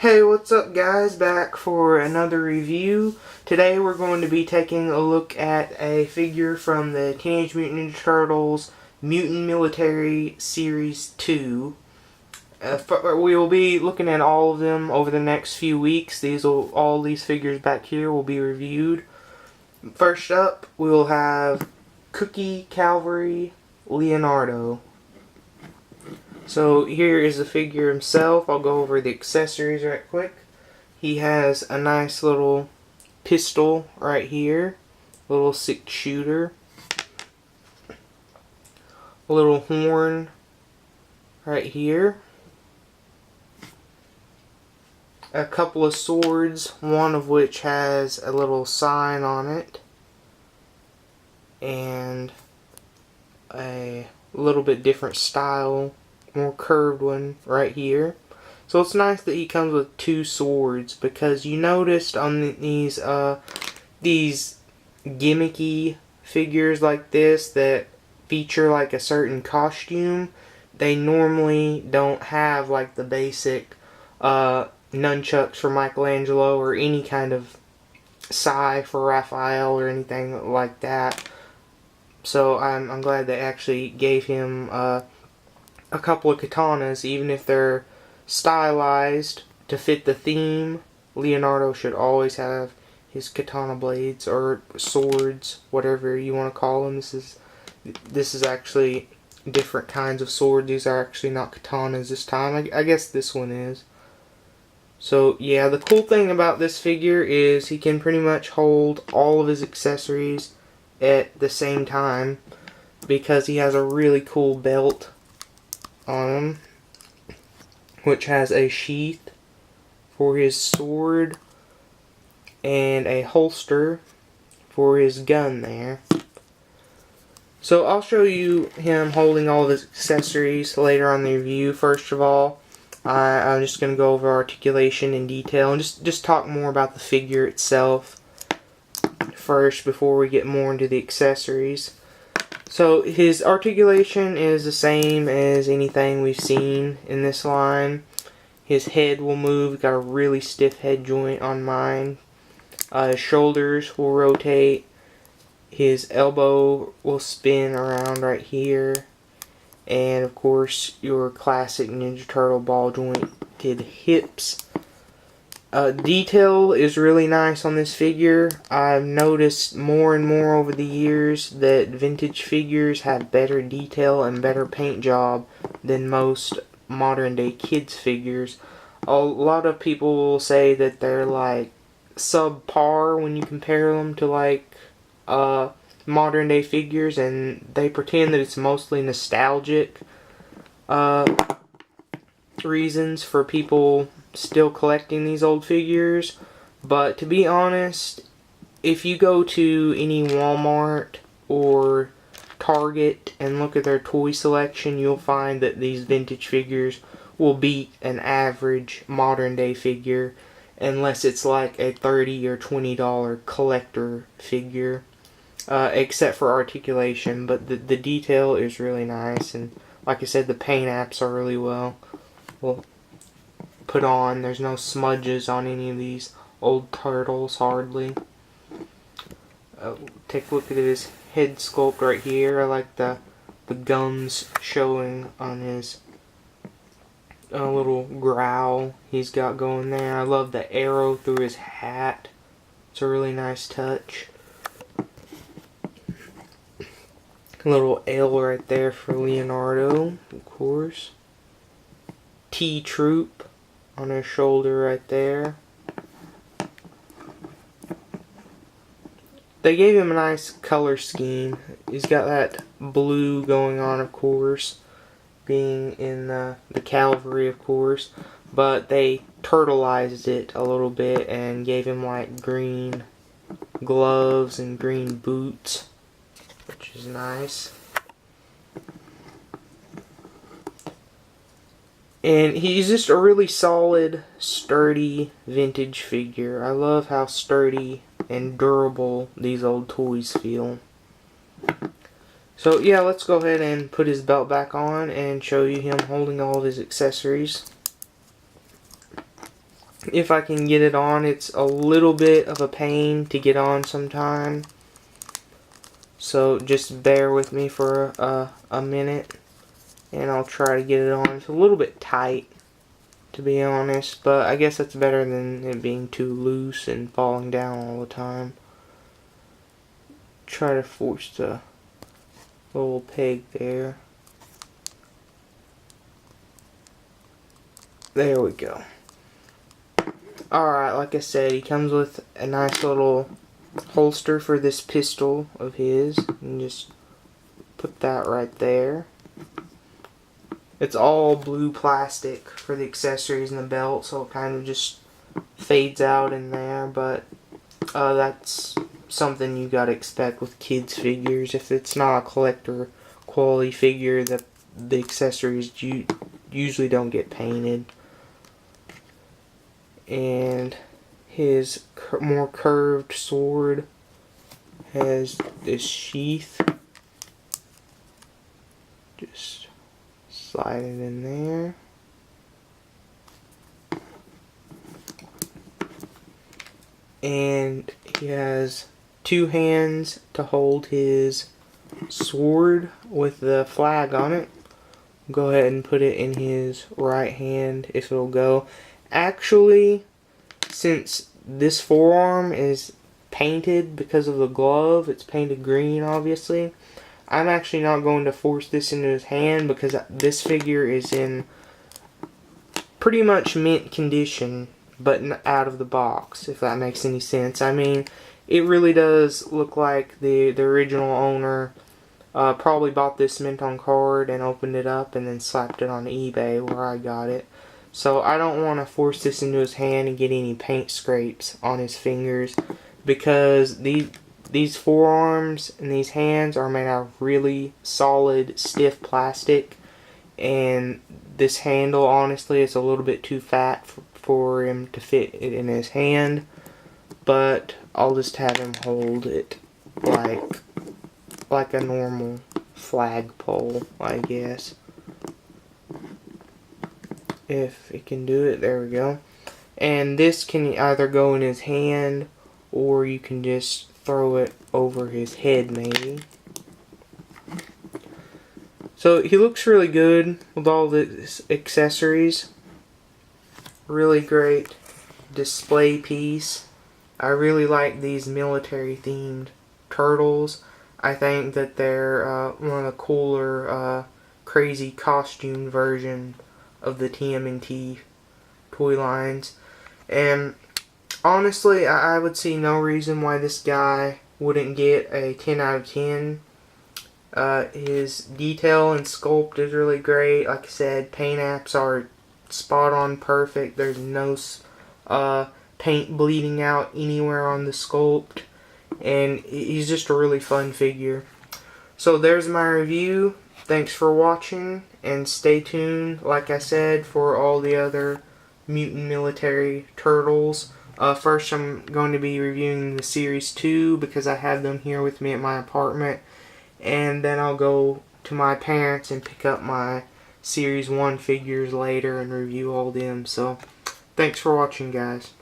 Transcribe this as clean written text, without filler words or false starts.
Hey, what's up guys? Back for another review. Today we're going to be taking a look at a figure from the Teenage Mutant Ninja Turtles Mutant Military Series 2. We will be looking at all of them over the next few weeks. All these figures back here will be reviewed. First up, we will have Kookie, Kavalry, Leonardo. So here is the figure himself. I'll go over the accessories right quick. He has a nice little pistol right here, a little 6-shooter, a little horn right here, a couple of swords, one of which has a little sign on it, and a little bit different style, more curved one right here. So it's nice that he comes with two swords, because you noticed on these gimmicky figures like this that feature like a certain costume, they normally don't have like the basic nunchucks for Michelangelo or any kind of sai for Raphael or anything like that. So I'm glad they actually gave him a couple of katanas, even if they're stylized to fit the theme. Leonardo should always have his katana blades or swords, whatever you want to call them. This is actually different kinds of swords. These are actually not katanas this time. I guess this one is. So yeah, the cool thing about this figure is he can pretty much hold all of his accessories at the same time, because he has a really cool belt on him, which has a sheath for his sword and a holster for his gun there. So I'll show you him holding all of his accessories later on in the review. First of all, I'm just going to go over articulation in detail and just talk more about the figure itself first before we get more into the accessories. So his articulation is the same as anything we've seen in this line. His head will move. Got a really stiff head joint on mine. His shoulders will rotate. His elbow will spin around right here. And of course your classic Ninja Turtle ball jointed hips. Detail is really nice on this figure. I've noticed more and more over the years that vintage figures have better detail and better paint job than most modern day kids figures. A lot of people will say that they're like subpar when you compare them to like modern day figures, and they pretend that it's mostly nostalgic reasons for people still collecting these old figures. But to be honest, if you go to any Walmart or Target and look at their toy selection, you'll find that these vintage figures will beat an average modern day figure, unless it's like a $30 or $20 collector figure, except for articulation. But the detail is really nice, and like I said, the paint apps are really well put on. There's no smudges on any of these old turtles, hardly. Take a look at his head sculpt right here. I like the gums showing on his little growl he's got going there. I love the arrow through his hat. It's a really nice touch. A little L right there for Leonardo, of course. T-Troop on his shoulder right there. They gave him a nice color scheme. He's got that blue going on, of course, being in the Kavalry, of course, but they turtleized it a little bit and gave him like green gloves and green boots, which is nice. And he's just a really solid, sturdy, vintage figure. I love how sturdy and durable these old toys feel. So yeah, let's go ahead and put his belt back on and show you him holding all of his accessories. if I can get it on. It's a little bit of a pain to get on sometime. So just bear with me for a minute and I'll try to get it on. It's a little bit tight, to be honest, but I guess that's better than it being too loose and falling down all the time. Try to force the little peg there. There we go. Alright, like I said, he comes with a nice little holster for this pistol of his. And just put that right there. It's all blue plastic for the accessories and the belt, so it kind of just fades out in there, but that's something you gotta expect with kids figures. If it's not a collector quality figure, the accessories usually don't get painted. And his more curved sword has this sheath. Just slide it in there. And he has two hands to hold his sword with the flag on it. Go ahead and put it in his right hand if it'll go. Actually, since this forearm is painted because of the glove, it's painted green obviously, I'm actually not going to force this into his hand because this figure is in pretty much mint condition, but out of the box, if that makes any sense. I mean, it really does look like the original owner probably bought this mint on card and opened it up and then slapped it on eBay where I got it. So I don't want to force this into his hand and get any paint scrapes on his fingers, because these forearms and these hands are made out of really solid, stiff plastic, and this handle, honestly, is a little bit too fat for him to fit it in his hand, but I'll just have him hold it like a normal flagpole, I guess. If it can do it, there we go. And this can either go in his hand, or you can just throw it over his head, maybe. So he looks really good with all the accessories. Really great display piece. I really like these military themed turtles. I think that they're one of the cooler crazy costume version of the TMNT toy lines. And honestly, I would see no reason why this guy wouldn't get a 10 out of 10. His detail and sculpt is really great. Like I said, paint apps are spot on perfect. There's no paint bleeding out anywhere on the sculpt. And he's just a really fun figure. So there's my review. Thanks for watching, and stay tuned, like I said, for all the other Mutant Military Turtles. First, I'm going to be reviewing the Series 2 because I have them here with me at my apartment. And then I'll go to my parents and pick up my Series 1 figures later and review all them. So, thanks for watching, guys.